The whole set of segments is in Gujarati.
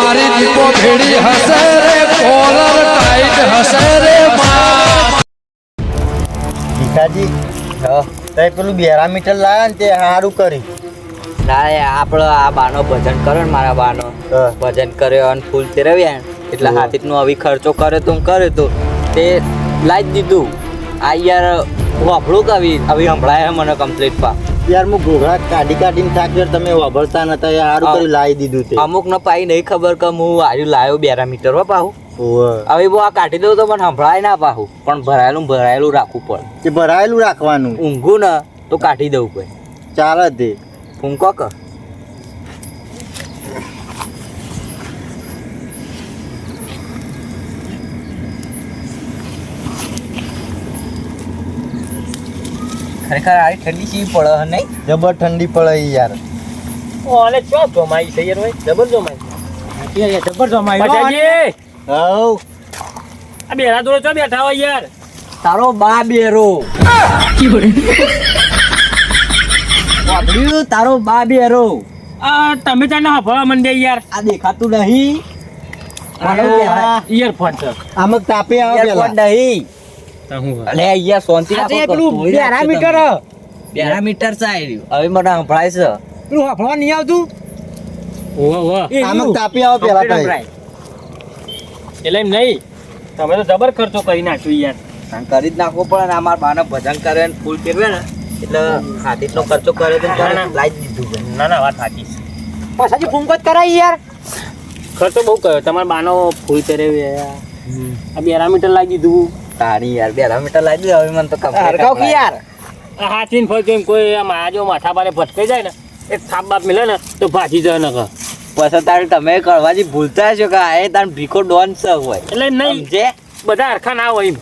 મારી દીપો ભેડી હશે રે કોલર ટાઈટ હશે રે ભીખાજી તે પેલું 12 મીટર લાવ્યા ને તે સારું કરી. ના આપણો આ બાનો ભજન કર્યો ને મારા બાનો ભજન કર્યો અને ફૂલ ફેરવ્યા એટલે હાથીનો આવી ખર્ચો કર્યો તો તે લાવી દીધું. આ યાર વાપરું કવી આવી સંભળાય મને કમ્પ્લીટ પા યાર હું ઘોઘરા કાઢીને થાક્યો તમે વાપરતા નતા યાર સારું કરી લાવી દીધું તે. અમુક ને પાઈ નહીં ખબર કે હું આજુ લાવ્યો 12 મીટર હો પાહું. હવે બહુ આ કાઢી દઉં તો મને સંભળાય ના પાહું પણ ભરાયેલું રાખવું પડે. તે ભરાયેલું રાખવાનું. ઊંઘું ને તો કાઢી દઉં કોઈ ચાલે તે ફૂંકો કે ખરેખર આ ઠંડી ચીવી પડે નહીં જબર ઠંડી પડે યાર. ઓલે ચો જમાઈ છે યાર ભાઈ જબર જમાઈ જબર જમાઈ બજાજી હઉ આ બેરા દોરો ચો બેઠા હોય યાર તારો બા બેરો વાપર્યું તારો બા બેરો આ તમે તને હફળવા મંડે યાર આ દેખાતું નહીં ઈયરફોન છે આમક તાપે આવે પેલા નહીં અલે યાર શાંતિ રાખો પેલું 12 મીટર 12 મીટર સાઈડ હવે મને સંભળાય છે પેલું હફળવા નહીં આવતું ઓહો આમક તાપે આવે પેલા તો એટલે એમ નહીં તમે તો જબર ખર્ચો કરી નાખ્યો યાર કરી જ નાખવો પડે ને અમારા બાને ભજન કરે ને ફૂલ ફેરવે ને એટલે હાથીનો ખર્ચો કરે તો લાવી દીધું ના ના વાત સાચી છે પાછાથી ફૂંકો જ કરાય યાર ખર્ચો બહુ કર્યો તમારા બાનો ફૂલ કરે આ 12 મીટર લાગી દીધું તારી યાર 12 મીટર લાવી દીધું હવે મને તો હરકાવ કે યાર આ હાથીને ફરતો એમ કોઈ આમ આજો માથા બારે ભટકાઈ જાય ને એક થાપ બાપ મિલે ને તો ભાજી જાય ને પછી તારે તમે કરવાથી ભૂલતા છો કે આ તાર ભીખો ડોન છે હોય એટલે નહીં જે બધા હરખા ના હોય એમ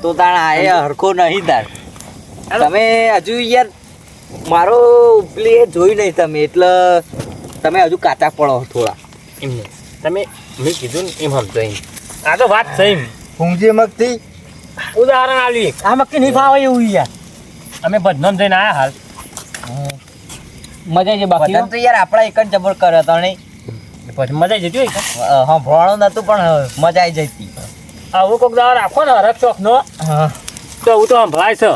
તો તાર આ હરખો નહીં તાર તમે હજુ યાર મારો ઉપલી એ જોઈ નહીં તમે એટલે તમે હજુ કાચા પડો થોડા એમ નહીં તમે મેં કીધું ને એમ સમજો એમ આ તો વાત છે એમ ફૂંગજી મગથી ઉદાહરણ આલી આ મક્કી નહીં ફાવે એવું યાર અમે બદનામ જઈને આયા હાલ મજા આવી બાકી ભજન તો યાર આપણા એક જ જબર કરે તો નહીં પછી મજા આવી જતી હોય હા ભણવાનું નતું પણ મજા આવી જતી આવું કોક દાવા રાખો ને હરક શોખ નો તો હું તો સંભળાય છે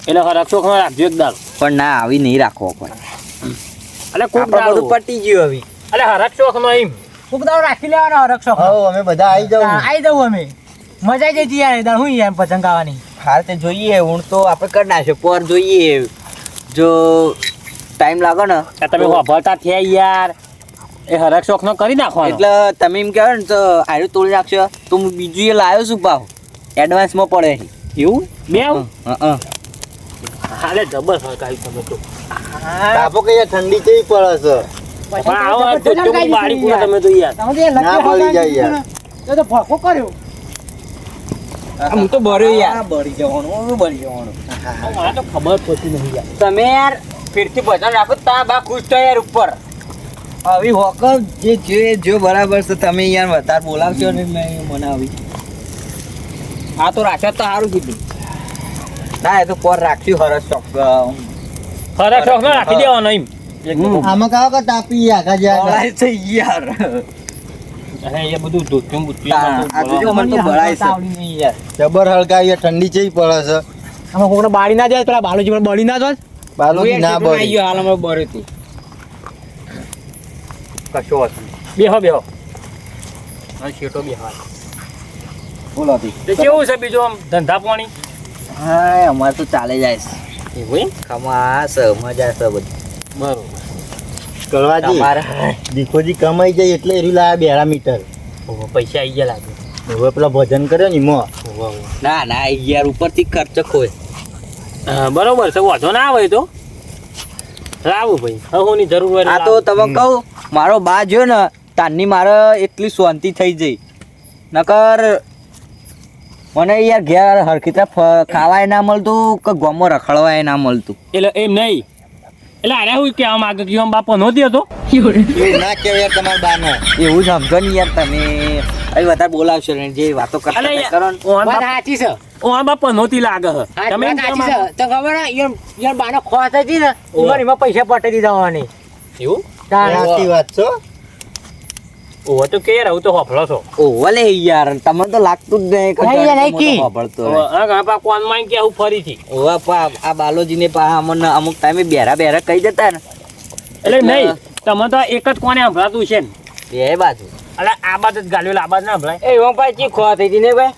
એટલે હરક શોખ નો રાખજો એક દાળ પણ ના આવી નહીં રાખવો પણ એટલે કોક બધું દાડું પટી ગયું હવે એટલે હરક શોખ નો એમ કોક દાડો રાખી લેવાનો હરક શોખ હઉ અમે બધા આવી જાવ આવી જવું અમે મજા આવી જતી યાર દાળ હું યાર પતંગ ખાવાની હાલ તે જોઈએ ઊંડ તો આપણે કરી નાખ્યો પર જોઈએ જો ટાઈમ લાગે ને તમે વાપરતા થયા યાર એ હરક શોખ નો કરી નાખવાનો એટલે તમે એમ કહેવાય ને તો આયુ તોડી નાખશો તો હું બીજું એ લાવ્યો છું ભાવ એડવાન્સમાં પડે એવું બે હા હાલે જબર હરકાઈ તમે તો તાપો કે યાર ઠંડી કેવી પડે છે. પણ આવો તો બાળી પૂરા તમે તો યાર ના બળી જાય યાર. તો ફોકો કર્યો હું તો બળ્યો યાર બળી જવાનું આ તો ખબર પડતી નહીં યાર તમે યાર ફીરથી ભજન રાખો તા બા ખુશ થાય યાર ઉપર આવી હોકર જે બરાબર છે તમે યાર વધારે બોલાવશો ને મને આવી આ તો રાખ્યો તો સારું કીધું ના એ તો પર રાખ્યું હરસ ચોક હરક શોખ નો રાખી દેવાનો એમ આમાં કાવ કે તાપી આખા જાય છે યાર અરે એ બધું દૂધનું આ જો મને તો બળાય છે યાર જબર હળગાવી યાર ઠંડી કેવી પડે છે. આમાં કોકને બાળી ના જાય પેલા બાલુજી પણ બળી ના જાય બાલુજી ના બળી. હાલ અમે બળ્યું હતું કશો હતો બેહો બેહો શેટો બી હાલ બોલો હતી. તે કેવું છે બીજું આમ ધંધા પાણી હા અમારે તો ચાલે જાય છે એવું એમ ખમા છે મજા છે બધી બરોબર કળવાજી તમારે દીખોજી કમાઈ જાય એટલે એરી લાયા 12 મીટર. ઓહો પૈસા આવી ગયા લાગે હવે પેલા ભજન કર્યો ને એમાં ના ના યાર ઉપરથી ખર્ચ ખોય બરોબર છે વાંધો ના આવે તો લાવું ભાઈ હવની જરૂર હોય આ તો તમે કહું મારો બા જો ને તારની મારે એટલી શાંતિ થઈ જઈ નકર મને યાર ઘેર હરખીતા ખાવાય ના મળતું કે ગોમો રખડવાય ના મળતું એટલે એમ નહીં એટલે આને હું કહેવા માંગે કે આમ બાપો નહોતી હતો એવું ના કહેવાય યાર તમારા બાને. એવું સમજો ને યાર તમે હવે વધારે બોલાવશો ને જે વાતો કરતા અલે હતા કરો ને. ઓહન વાત સાચી છે ઓહન બાપો નહોતી લાગે હે. તમે એમ સાચી કહેવા છે તો ખબર ને યાર બાનો ખોસ હતી ને એમાં પૈસા પટી દીધા હોવાની એવું તાણ સાચી વાત છો. ઓહો તો કે યાર હું તો હોફળો છો ઓહો લે યાર તમને તો લાગતું જ નહીં કે નહીં, તમે નહીં, કી. વાપરતો ઓહો, હોય. આ ગાપા કોણ માં કે હું ફરીથી ઓહો પા આ બાલોજીને પા અમને અમુક ટાઈમે બેરા કહી દેતા ને એટલે નહીં તમે તો એક જ કોને સંભળાતું છે ને બે બાજુ એટલે આ બાદ જ ગાલ્યો આ બાદ ના સંભળાય એ યોમભાઈ ચી ખોવા થઈ હતી ને ભાઈ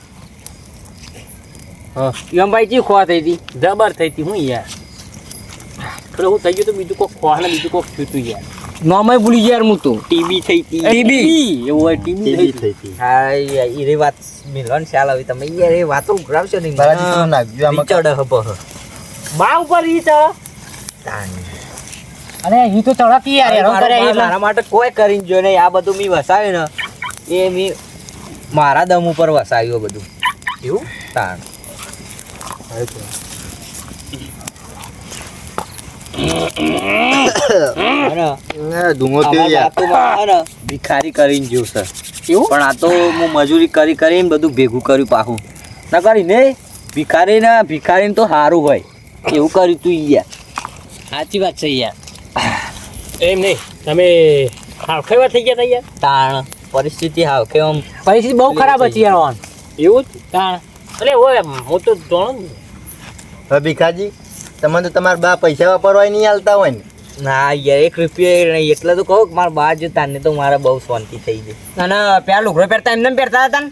હા યોમભાઈ ચી ખોવા થઈ હતી જબર થઈ હતી હું યાર થોડું હું થઈ ગયું તો બીજું કોક ખોવા ને બીજું કોક થયું તું યાર નોમે ભૂલી ગયા યાર હું તો ટીબી થઈ હતી ટીબી એવું હોય ટીબી એવી થઈ થઈ હતી. હા યાર એ વાત મિલન ખ્યાલ આવી તમે યાર એ વાતો ઉઘરાવશો નહીં બાલાજી શું નાખ્યું આમાં? ચડે હબ બા ઉપર ઈ ચા અરે ઈ તો ચડકી યાર હેરાન કરે એટલે. મારા માટે કોઈ કરીને જો નહીં આ બધું મી વસાવ્યું ને એ મી મારા દમ ઉપર વસાવ્યું બધું એવું તાણ ધૂમો થયો યાર. ભિખારી કરીને જ્યું છે એવું પણ આ તો હું મજૂરી કરીને બધું ભેગું કર્યું પાછું ના કરી ને ભિખારીને તો સારું હોય એવું કર્યું તું યાર સાચી વાત છે યાર. એમ નહીં તમે ખાવા થઈ ગયા તા યાર તાણ પરિસ્થિતિ હાવ કે આમ પરિસ્થિતિ બહુ ખરાબ હતી યાર ઓન. એવું જ તાણ એટલે ઓય હું તો જાણું ને. હવે ભીખાજી તમને તો તમારા બા પૈસા વાપરવા નહીં આલતા હોય ને. ના યાર 1 રૂપિયો નહીં એટલે તો કહું કે મારા બા જો તાને તો મારે બહુ શાંતિ થઈ ગઈ અને પેલા લુગડો પહેરતા એમને પહેરતા હતા ને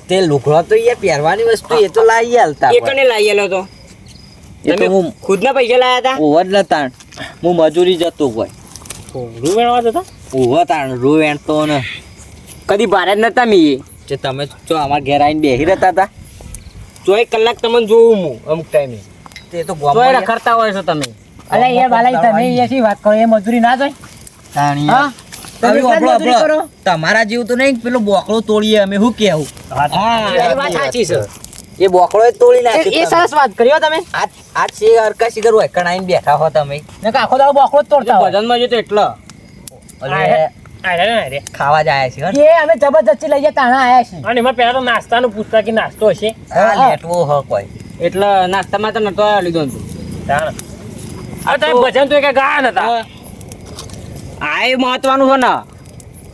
તે લુગડો તો યાર પહેરવાની વસ્તુ એ તો લાવી હાલતા એ કને લાવી આલ્યો તો એ તો હું ખુદના પૈસા લાયા હતા ઓવર ન તાણ હું મજૂરી જતો હોય રૂવેણવા જતા ઓવર તાણ રૂ વેણતો ને કદી ભારે જ નતા મી જે તમે જો અમારા ઘેર આવીને બેસી રહેતા હતા 24 કલાક તમને જોઉં હું અમુક ટાઈમે તે તો તોય ગામમાં રખડતા હોય છો તમે અલે યાર બાલાજી તમે યાર શી વાત કરો એ મજૂરી ના જોઈ તાણી હા તમે હવે કેટલા વાપરો, મજૂરી વાપરો. કરો તમારા જેવું તો નહીં પેલો બોકડો તોડીએ અમે શું કેવું એ વાત સાચી છે એ બોકડો તોડી નાખ્યો એ સરસ વાત કરી હો તમે આજ છે હરકા શિખર હોય કણાઈને બેઠા હો તમે ને કે આખો દાડો બોકડો જ તોડતા હોય. ભજનમાં જો તો એટલો અલે ખાવા જ આયા છે એ અમે જબરદસ્તી લઈ ગયા તાણા આયા છીએ. અને એમાં પહેલા તો નાસ્તાનું પૂછતા કે નાસ્તો હશે હા લેટવો હ કોઈ એટલે નાસ્તામાં તો નતો લીધો ને તું. તાણ આ તમે ભજન તો એક ગાયા નતા આ એ મહત્વનું છે ને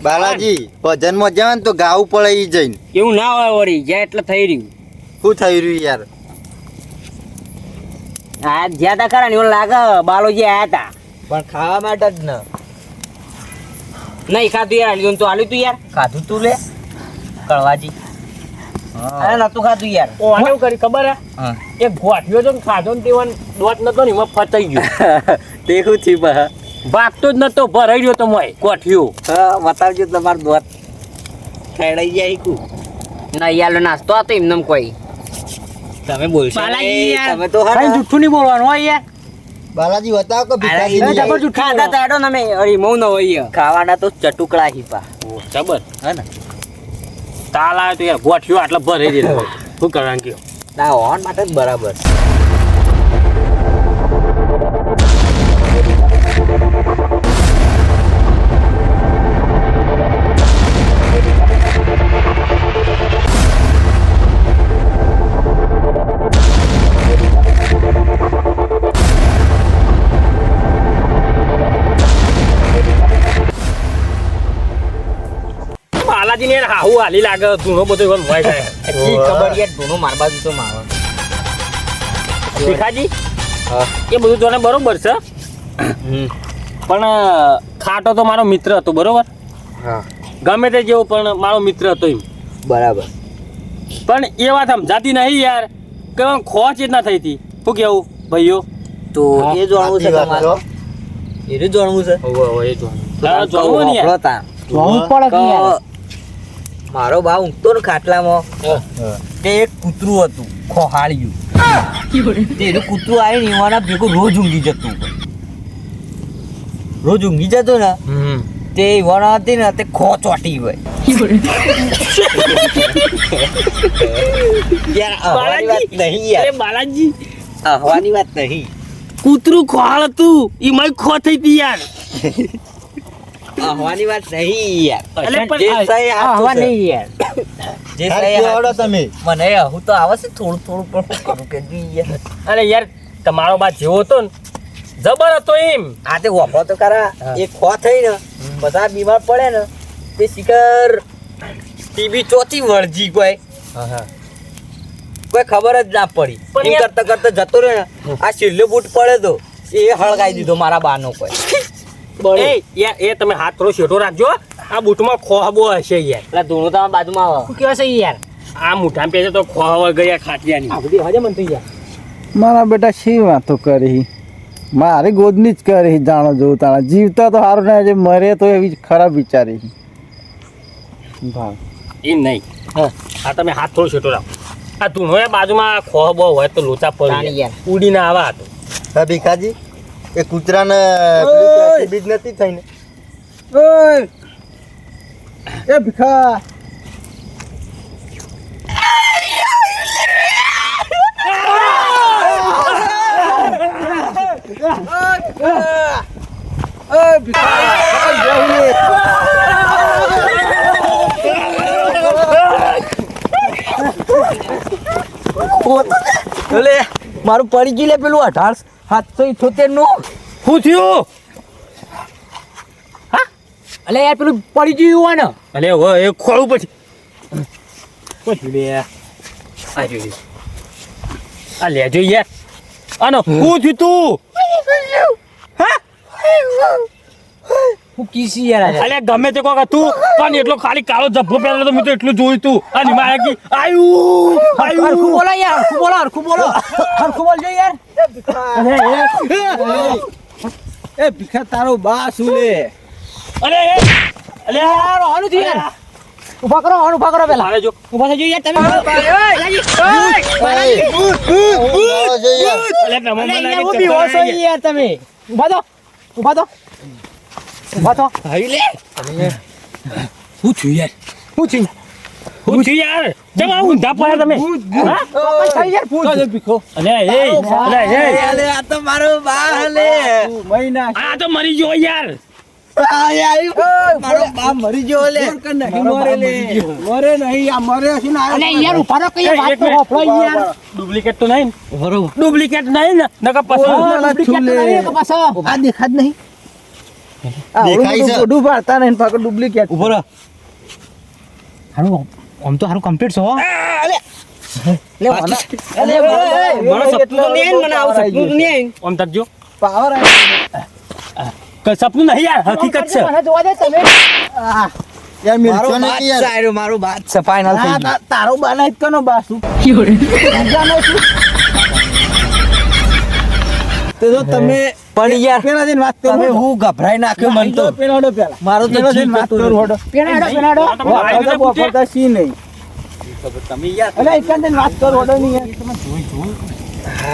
બાલાજી ભજનમાં જાવ ને તો ગાવું પડે ઈ જઈને. એવું ના હોય વળી જ્યાં એટલે થઈ રહ્યું શું થઈ રહ્યું યાર? આ જ્યાં તા ખરા ને એવું લાગે બાલોજી આયા હતા પણ ખાવા માટે જ ન નહીં ખાધું યાર લીધું તો આલ્યું તું યાર ખાધું તું લે કળવાજી અરે નતું ખાધું યાર ઓ આને એવું કરી ખબર હે હા એક ગોઠ્યો તો ને ખાધો ને તેવા દોત નતો ને એમાં ફતાઈ ગયો તે શું થયું બા ભાગતો જ નતો ભરાઈ ગયો તો મોય ગોઠ્યો હા બતાવજો તમારું દોત ખેડાઈ જાય કુ ના યાર નાસ્તો હતો એમને કોઈ તમે બોલશો બાલાજી નહીં, યાર. તમે તો કઈ હરા જુઠ્ઠું નહીં બોલવાનું હોય યાર. બાલાજી બતાવો કે ભીખાજી અરે, ની જબર આવી. જુઠ્ઠું ખાધા તા એડો ને અમે અરે મૌ ન હોય ખાવાના તો ચટુકડા હીપા જબર હે ને તાલ આવ્યો તો યાર ગોઠ્યો આટલા ભરાઈ દીધો શું કરવાનું કયો ના ઓન માટે જ બરાબર બાલાજી ને હાહુ હાલી લાગે ધૂણો બધો એવો મોય થાય જી ખબર યાર ધૂનો માર બાજુ તો મારો ભીખાજી હા. એ બધું તને બરોબર છે પણ ખાટો તો મારો મિત્ર હતો બરોબર હા ગમે તે જેવો પણ મારો મિત્ર હતો એમ બરાબર પણ એ વાત સમજાતી નહીં યાર કે આમ ખોચ જ ના થઈ હતી શું કેવું ભાઈઓ તો એ જાણવું છે સાચી વાત તમારે છો. એ જાણવું છે એ જોવું ને યાર વાપરો તા. જોવું જ પડે કે યાર. તો મારો બા ઊંઘતો ને ખાટલામાં તે એક કૂતરું હતું ખોહાળ્યું તે એનું કૂતરું આવી ને એવાના ભેગું રોજ ઊંઘી જતું રોજ ઊંઘી જતું ને તે એવાના હતી ને તે ખો ચોટી હોય યાર હવાની વાત નહીં યાર બાલાજી હવાની વાત નહીં કૂતરું ખોળ હતું એ મય ખો થઈ હતી યાર હવાની વાત નહીં યાર એટલે પણ જે સહી આ હાચું હવા છે. નહીં યાર. જે હાલ સહી કહેવાડો હાચું તમે. છે. મને હું તો આવે છે થોડું થોડું પણ શું કરું કે જી યાર અરે યાર તમારો બા જેવો હતો ને જબર હતો એમ આ તે વાપરો તો ખરા એ ખો થઈ ને બધા બીમાર પડે ને તે શિખર ટીવી ચોથી વળજી કોઈ ખબર જ ના પડી પણ એમ યાર- કરતા કરતા જતો રહ્યો ને આ છેલ્લો બૂટ પડે તો એ હળગાઈ દીધો મારા બાનો કોઈ એ યાર એ તમે હાથ થોડો શેઠો રાખજો આ બૂટમાં ખોહબો હશે યાર એટલે ધૂણું તમારા બાજુમાં આવે શું કહેવાય છે ઈ યાર આ મુઠામાં પહેરે તો ખોહવા ગયા ખાટિયાની આ બધી હજે મન થઈ યાર મારા બેટા શી વાતો કરી મારી ગોદની જ કરી જાણો જોઉં તાણા જીવતા તો સારું ના જે મરે તો એવી જ ખરાબ વિચારી ભાવ એ નહીં આ તમે હાથ થોડો શેઠો રાખો આ ધૂણો એ બાજુમાં ખોહબો હોય તો લોચા તાણી પડી યાર. ઉડીને આવા હતો હા ભીખાજી એ કૂતરાને બીજ નથી થઈને ઓય એ ભીખા એટલે મારું પડી ગયું લે પેલું 778 નું શું થયું અલે યાર પેલું પડી ગયું હોય ને અલે હવે એ ખોળું પછી લે આ જોઈ આ લેજો યાર આનો શું થયું તું હું કીસી યાર આજે અલે ગમે તે કોક તું પણ એટલો ખાલી કાળો જબ્બો પહેરેલો તો મેં તો એટલું જોયું તું અને મારે કી આયુ હરખું બોલો યાર હરખું બોલો હરખું બોલજો યાર એ ભીખા તારો બા શું લે અરે અલે યાર આનું થી યાર ઊભા કરો પેલા મારે જો ઊભા થજો યાર તમે અલે તમે અલે યાર હું બી હોશો યાર તમે ઊભા થો આવી લે શું થયું યાર શું થયું યાર કેમ આ ઊંધા પડ્યા તમે હા? થઈ યાર ચાલો ભીખો અલે અલે આ તો મારો બા હલે મહિના આ તો મરી ગયો યાર મારો બા મરી ગયો લે મરે નહીં આ મરે છે ને અલે યાર ઊભા રહો કઈ વાત એક તો મિનિટ. હોફળો યાર ડુપ્લિકેટ તો નહીં ને ડુપ્લિકેટ નહીં ને નકર પછી ડુપ્લિકેટ નહીં કે પાછો આ દેખાત નહીં દેખાય છે. બધું પાડતા નહીં પાછું ડુપ્લિકેટ ઉભો રહો હારું આમ તો હારું કમ્પ્લીટ છો હો અલે મને સપનું તો નહીં મને આવું સપનું તો નહીં આમ તકજો પાવર કઈ સપનું નહીં યાર હકીકત છે મને જોવા દે તમે યાર મારો મિલતો બાદ નથી યાર સાયરો મારો બાદ છે ફાઇનલ થઈ ગયું તારો બાના જ કનો બાસુ તે તો તમે પણ યાર પેલા જઈને વાત કરો તમે હું ગભરાઈ નાખ્યો મન તો પેલાડો પેલા મારો તો પેલા જીવ જઈને વાત જતો કરું રહ્યો. હડો પેનાડો આ તમે ભાઈ જોડે પૂછે. વાપરતા સી નહીં તમે યાર અલે એકાંત જઈને વાત કરો હડો નહીં યાર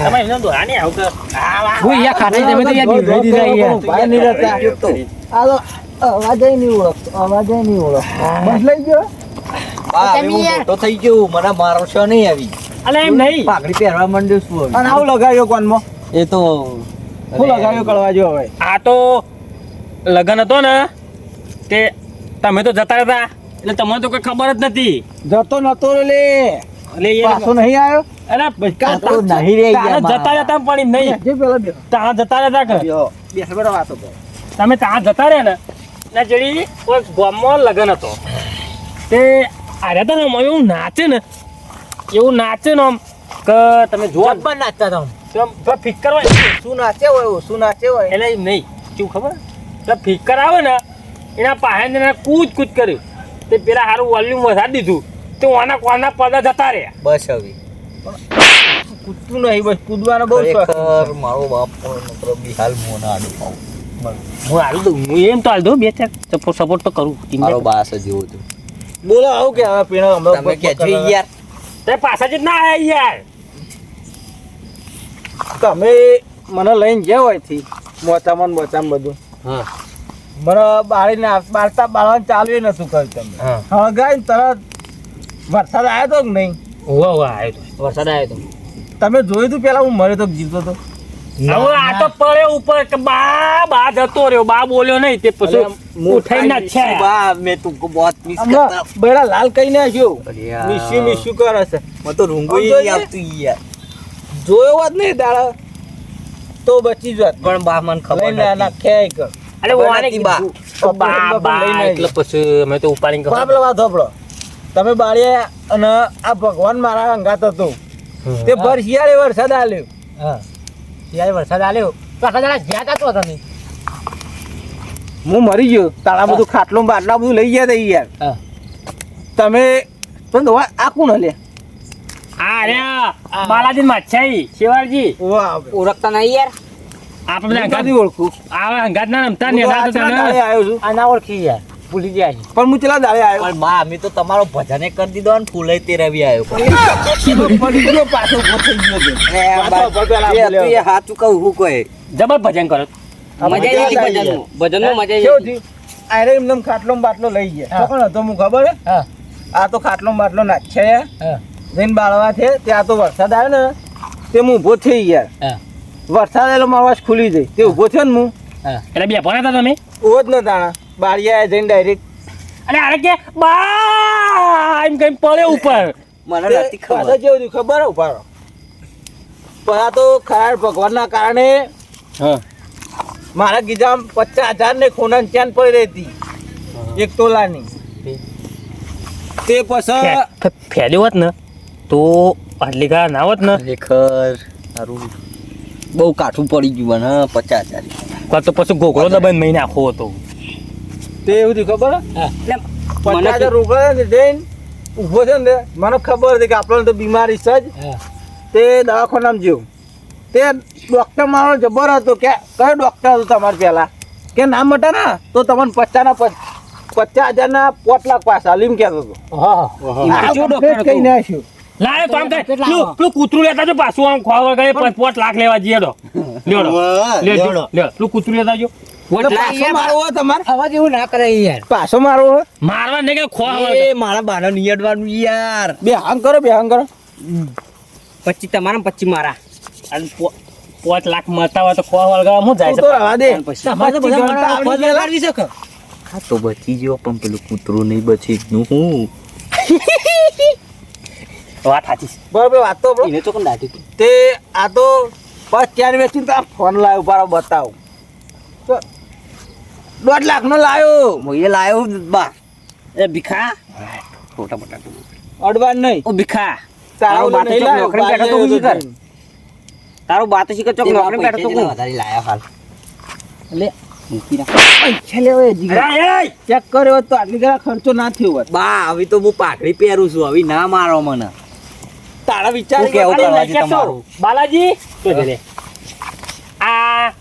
તમે એનો દોરા નહીં આવું કે આ વા હું યાર ખાતે તમે તો યાર નિભાઈ દીધા યાર ભાઈ નહીં રહેતા આ તો અવાજ નહીં ઓળખતો અવાજ નહીં ઓળખતો બસ લઈ ગયો બા હવે હું મોટો થઈ ગયો મને મારશો નહીં આવી અલે એમ નહીં પાઘડી પહેરવા માંડ્યો છું હવે. અને આવું લગાવ્યો કોનમાં એ તો શું લગાવ્યો કળવા જો હવે આ તો લગન હતો ને તે તમે તો જતા રહેતા એટલે તમને તો કોઈ ખબર જ નથી જતો નતો લે એટલે એ પાછો નહીં આવ્યો અરે આ તો નહીં રે યાર તારા જતા રહેતા પણ નહીં જે પેલા બેઠો ત્યાં જતા રહેતા કે બેસ બેઠો વાતો કરો તમે ત્યાં જતા રહ્યા ને ને જેડી કોઈ ગામમાં લગન હતો તે આર્યા હતા ને આમ એવું નાચે ને એવું નાચે ને આમ કે તમે જુઓ ને, જબ્બર નાચતા હતા તો આમ તો ફિકર હોય શું નાચે હોય શું નાચે હોય એટલે એમ નહીં શું ખબર એટલે ફિકર આવે ને એના પાસે એને કૂદ કર્યું તે પેલા સારું વોલ્યુમ વધારી દીધું તો કોના પદા જતા રહ્યા બસ હવે કૂદતું નહીં બસ કૂદવાનો બહુ શોખ ખરેખર મારો બાપ નકરો બી હાલ મોને આડું પાઉં હું હાલ દઉં હું એમ તો હાલ દઉં બે ચાર સપોર્ટ તો કરું મારો બાસ જ જેવો હતો બોલો આવું કે હવે પીણો હમણાં તમે કહેજો યાર તે પાછા જ ના આયા યાર તમે મને લઈને ગયા હોય થી મોચામાં ને મોચામાં બધું હા મને બાળીને બાળતા બાળવાનું ચાલુ ય નતું કર્યું તમે હા હગાઈને તરત વરસાદ આવ્યો તો કે નહીં હોવા હોવા આવ્યો તો વરસાદ આવ્યો તો તમે જોયું તું પેલા હું મર્યો તો કે જીવતો તો હવે આ તો પડ્યો ઉપર કે બા જતો રહ્યો બા બોલ્યો નહીં તે પછી ઉઠાઈ ના છે બા મેં તુમકો બહોત મિસ હમણાં કરતા બેડા લાલ કઈ નાખ્યો અરે યાર. મિસ્યુ કરે છે મને તો રૂંગો આમ જોઈએ? આવતું યાર જોયો હોત નહીં દાડા તો બચી જાત પણ બા મને ખબર લઈને નથી નાખ્યા કર અરે ખબર વાને નથી બા. કીધું બા એટલે પછી અમે તો ઉપાડીને કહો. બાપલો વાત હોપડો તમે બાળીએ અને આ ભગવાન મારા અંગાત હતો તે ભર શિયાળે વરસાદ આલ્યો હા ત્યારે વરસાદ આવ્યો તો આખા દાડા જ્યાં કાતો તમે હું મરી ગયો તારા બધું ખાટલું બાટલા બધું લઈ ગયા તા યાર હા. તમે પણ આ કોણ હલે આ રહ્યા બાલાજી માછાઈ શેવાળજી વાહ ઓળખતા નહીં યાર આપણે બધા નથી અંગાત ઓળખું આ અંગાત ના રમતા ને હું તો એના તો આજના તને દાડે આવ્યો છું આ ના ઓળખી યાર ભૂલી ગયા છે પણ હું ચેલા દાડે આવ્યો પણ બા અમે તો તમારો ભજને કરી દીધો અને ફૂલે તે રવિ આવ્યો પડી ગયો પાછો ઉભો થઈ ગયો છે. પાછો ઉભો પેલા બોલ્યો. એ સાચું કહું હું કહે જબર ભજન કરો મજા આવી ભજનનું ભજનનું મજા કેવું આવી થયું? આયરે એમને ખાટલો ને બાટલો લઈ ગયા તો કોણ હતો હું ખબર હે હા આ તો ખાટલો ને બાટલો નાખ્યા હા જઈને બાળવા છે ત્યાં તો વરસાદ આવ્યો ને તે હું ઊભો થઈ યાર હા વરસાદ આવેલો મારો અવાજ ખુલી જાય તે ઊભો થયો ને હું એટલે બે ભણા હતા તમે ઓ જ ન તાણા બાળિયા જઈને ડાયરેક્ટ અને આરે કે બા એમ કઈ પડે ઉપર મને નથી ખબર જેવું થયું ખબર હે ઉપાડો પણ આ તો ખરાર ભગવાનના કારણે હા મારા ગીજામાં 50,000 ને ખોનાની ચેન પડી રહી હતી 1 તોલાની તે પછી ફેલ્યો હોત ને તો આટલી કા ના હોત ને ખરેખર સારું બહુ કાઠું પડી ગયું મને 50,000 કાં તો પછી ગોગળો દબાઈને મહિને આખો હતો તે એવું થયું ખબર હે? એટલે 50,000 રૂપિયા ને જઈને ઊભો છે ને મને ખબર હતી કે આપણને તો બીમારી છે જ તે દવાખાનામાં જેવું તે ડૉક્ટર મારો જબર હતો કે કયો ડૉક્ટર હતો તમારે પહેલા કે નામ મટા ના તો તમને 50,000 પોટ લાખ પાછા લીમ કહેતો હતો કઈ નાખ્યું લાય કામ કર પેલું કૂતરું લેતા જો પાછું આમ ખોવા ગયે 5 લાખ લેવા જઈએ તો લ્યો લ્યો લ્યો પેલું કૂતરું લેતા જો પાછો મારવો હોય તમારે અવાજ એવું ના કરે યાર પાછો મારવો હોય મારવા નહીં કે ખોવા એ મારા બાનો નિયડવાનું યાર બે હાંગ કરો 25 તમારા 25 મારા અને 5 લાખ મળતા હોય તો ખોવા વળગાવા હું જાય તું તો રવા દે તમારે તો બધા મારા અવાજ લગાડી શકો હા તો બચી ગયો પણ પેલું કૂતરું નહીં બચી નું હું વાત સાચી છે. બરાબર વાત તો બરો. એને તો કોણ દાટી તે આ તો બસ ક્યારે વેચીને તો આ ફોન લાવ્યો પારો બતાવો તો 1.5 લાખનો લાવ્યો એ લાયો બા એ ભીખા ખોટા મોટા અડવાન નહીં ઓ ભીખા તારો તારો બાતો નહીં ચોક લાવ્યો, નોકરી બેઠો તો બાજુ ઊંઘી કર. જઈને. તારો બાતો શીખર ચોક નોકરી બેઠો તો વધારે લાયા હાલ લે મૂકી નાખ. પૈસા લેવો એ જીગર. અરે, એય! ચેક કર્યો હોત તો આટલી ઘણા ખર્ચો ના થયો હોત બા હવે તો હું પાઘડી પહેરું છું હવે ના મારો મને તારા વિચાર શું કહેવું કરે તારા? ને. બાલાજી તમારું. બાલાજી તો જો લે. આ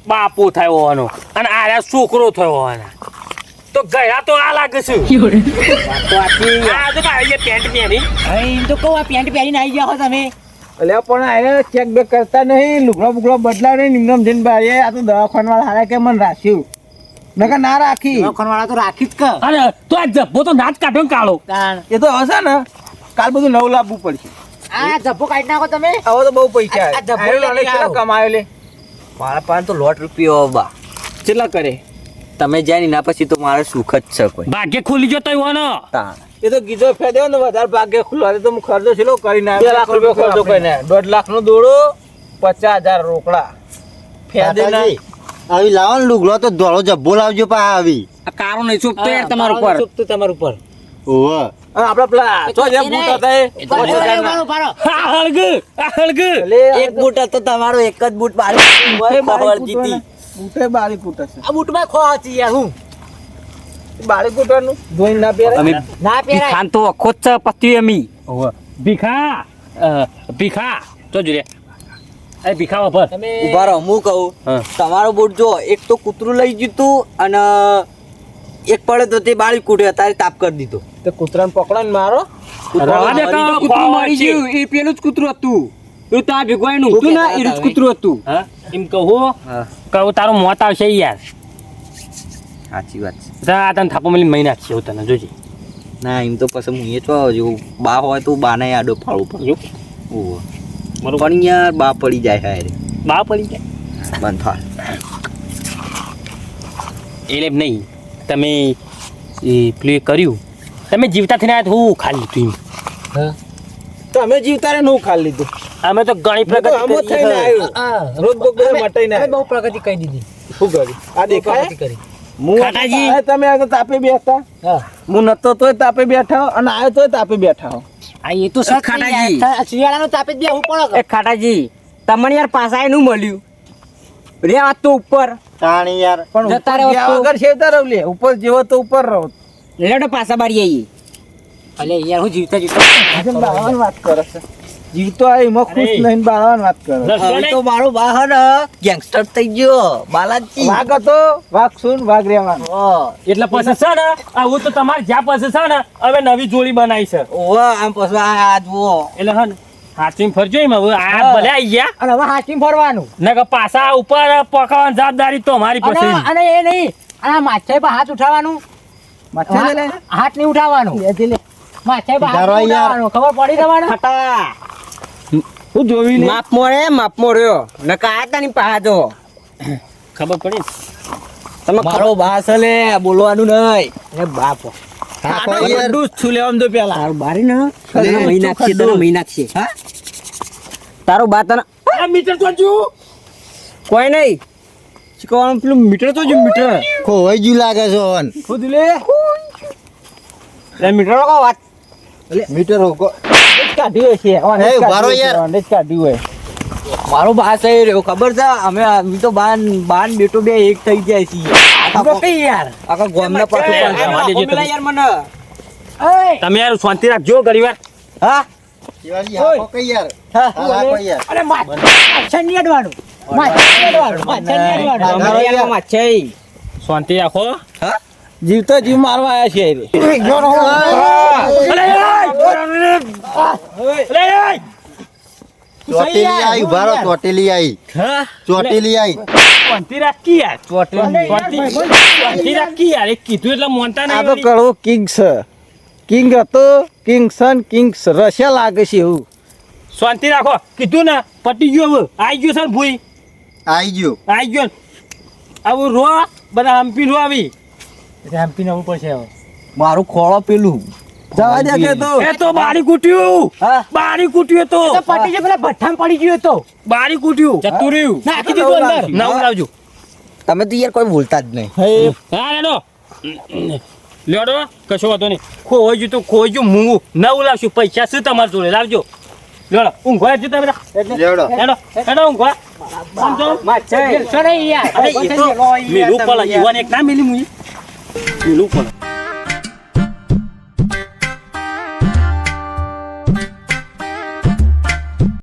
બાપો થયો હોવાનો અને આ છોકરો થયો હોવાના તો ગયા તો આ લાગે છે તો આથી આ તો ભાઈ પેન્ટ પહેરી હવે એમ તો કહું આ પેન્ટ પહેરીને આવી ગયા હો તમે અલ્યા પણ આને ચેક બેક કરતા નહીં લુગડો બુગડો બદલાવ નહીં નિમનમ જઈને બારીએ આ તો દવાખાના હારા કે મને રાખ્યું નકર ના રાખી દવાખાનાવાળા તો રાખી જ કર અરે તો આ જબ્બો તો નાચ કાઢ્યો ને કાળો તાણ એ તો હશે ને કાલ બધું નવું લાવવું પડશે આ જબ્બો કાઢી નાખો તમે હવે તો બહુ પૈસા આ જબ્બો આયરો લઈને કેટલો આવો. કમાયો લે મારા પાસે તો લોટ રૂપિયો બા કેટલા કરે તમે જાય ને એના પછી તો મારે સુખ જ છે કોઈ ભાગ્ય ખુલી જતો હોવાનો તાણ એ તો ગીધો ફેદ્યો ને વધારે ભાગ્ય ખુલ્લો તો હું ખર્ચો છેલ્લો કરીને આવ્યો 2 લાખ રૂપિયા ખર્ચો કરીને 1.5 લાખનો દોડો 50,000 રોકડા ફેદે ના આવી લાવો ને લુગડો તો ધોળો જબ્બો લાવજો પા આવી આ કારો નહીં છૂપતો યાર તમારા ઉપર તો તમારા ઉપર ઓહો અને આપડા પેલા તો જે બૂટ હતા એ 50,000 ના. આ હળગ એટલે એક બૂટ હતો તમારો એક જ બૂટ બાળી જીતી બૂટે બારી કૂટ હશે આ બૂટમાં ખો હતી યાર હું બારી કૂટવાનું ધોઈને ના પહેરે અમે ના પહેરાય ભીખાન તો અખો જ છે પત્યું એમી ભીખા તો જો લે એ ભીખા ઉપર તમે ઉભા રહો હું કહું હા. તમારો બૂટ જો એક તો કૂતરું લઈ ગયું તું અને એક પડે તો તે બાળી કૂટ્યો તારે તાપ કરી દીધો તે કૂતરાને પકડો ને મારો રવા દે કાં કૂતરું મરી ગયું એ પેલું જ કૂતરું હતું એ તાર ભેગું એનું હતું ને એ જ કૂતરું હતું હા એમ કહું હા કહું તારું મોત આવશે યાર સાચી વાત છે તા તને થાપો મળી મહિના નાખશે એવું તને જોજે ના એમ તો પછી હું એ છો જો બા હોય તો બાને આડો ફાળું પડે જો ઓહો બરોબર પણ યાર બા પડી જાય હારે બા પડી જાય બંધ થાય એટલે એમ નહીં તમે એ પેલું એ કર્યું તમે જીવતા થઈને આવ્યા તો હું ખાલી લીધું એમ. તમે જીવતા રે નું ખાલી લીધું અમે તો ઘણી હું તો આમ જ થઈને પ્રગતિ આવ્યો રોજ બરોજ મટાઈને અમે આવ્યો. બહુ પ્રગતિ કરી દીધી શું કર્યું આ બહુ દેખાય પ્રગતિ કરી ખાટાજી. આ તમે આગળ તાપે બેઠા હા. હું નતો તોય તાપે બેઠા અને આવ્યો તોય તાપે બેઠા હો. આ એ તો સચ ખાટાજી. શિયાળાનો તાપે જ બેહવું પડે એ ખાટાજી તમને યાર પાછા એનું મળ્યું રે વાત તો ઉપર તાણી યાર પણ જતા ઉપર રહો ગયા તો. વગર છેવતા રહો લે ઉપર જેવો તો ઉપર રહો. લેડો પાછા બારી આવી અલે યાર હું જીવતા જેમ બાળવાની વાત કરે છે જીવતો આ એમાં ખુશ અરે. નહીં બાળવાની વાત કરે રસ્તો હવે નહીં. તો મારો બા ને ગેંગસ્ટર થઈ ગયો બાલાજી વાઘ હતો વાઘ સુન વાઘ રહેવાનો. એટલે પછી છે ને આવું તો તમારે જ્યાં પછી છે ને હવે નવી જોડી બનાવી છે ઓવા આમ પછી આ જુઓ એટલે હન હાચીમ ફરજો એમ હવે આ ભલે આવી ગયા અને હવે હાચીમ ફરવાનું ને કે પાછા ઉપર પકાવવાની જવાબદારી તો મારી અને પછી અને એ નહીં અને આ માછાઈ પર હાથ ઉઠાવવાનું માથે લે લે. હાથ નહીં ઉઠાવવાનું લેતી લે. માછાઈ પર હાથ ડરો નહીં યાર. ઉઠાવવાનું ખબર પડી જવાનું હું જોવી લે માપમાં રહ્યો નકા આતા ની પાહા જો ખબર પડી ને? તમે મારો બા છે લે બોલવાનું નહીં અરે બાપ બધું જ છું લેવા દો પેલા તારો બારી ને મહિના છે દર મહિના છે હા તારો બા તને આ મીટર તો જો કોઈ નહીં શીખવાનું પેલું મીટર તો જો મીટર ખોવાઈ ગયું લાગે છે ઓન ખુદ લે એટલે મીટર કો વાત મીટર હોકો કાઢ્યું છે ઓન એ ઉભા રહો યાર. ઓન જ કાઢ્યું હોય મારો બા છે રહ્યો ખબર છે અમે તો બાન બેટો બે એક થઈ જાય છીએ યાર આખા ગામના પાછું એ, પણ જવા દેજો તમે. યાર મને તમે યાર શાંતિ રાખજો ઘણી વાર હા અરે માછાઈ નહીં અડવાનું માછાઈ નહીં અડવાનું માછાઈ નહીં અડવાનું અમારે યાર માછાઈ શાંતિ રાખો જીવતો જીવ મારવા આવ્યા છે એ રે. અલે એય! અલે એય! હા? શાંતિ રાખી યાર શાંતિ રાખી યાર એ કીધું એટલે મોનતા આ તો નહીં કડવો કિંગ છે કિંગ હતો કિંગ સન કિંગ રશિયા લાગે છે એવું શાંતિ રાખો કીધું ને પટી ગયું હવે આઈ ગયું છે ને ભૂઈ આઈ ગયો ને. આવું રો બધા હંપી રો આવી રેમ્પી નવું પડશે હવે મારું ખોળો પેલું જવા દે કે તો એ તો બારી કૂટ્યું હા? બારી કૂટ્યું તો તો પટી જે પેલા ભઠ્ઠામાં પડી ગયો તો બારી કૂટ્યું જતું રહ્યું નાખી દીધું અંદર નવું લાવજો તમે તો યાર કોઈ બોલતા જ નહીં હે હા લેડો લેડો કશો વાંધો નહીં ખોવાઈ ગયું તો ખોવાઈ ગયું મૂંગું નવું લાવશું પૈસા શું તમારે જોડે લાવજો લેડો ઊંઘવા જતા બધા લેડો લેડો ઊંઘવા સમજો માછાઈ નહીં યાર અરે એ તો મિલું પડે ઈવન એક ના મિલી મુઈ મિલું પડે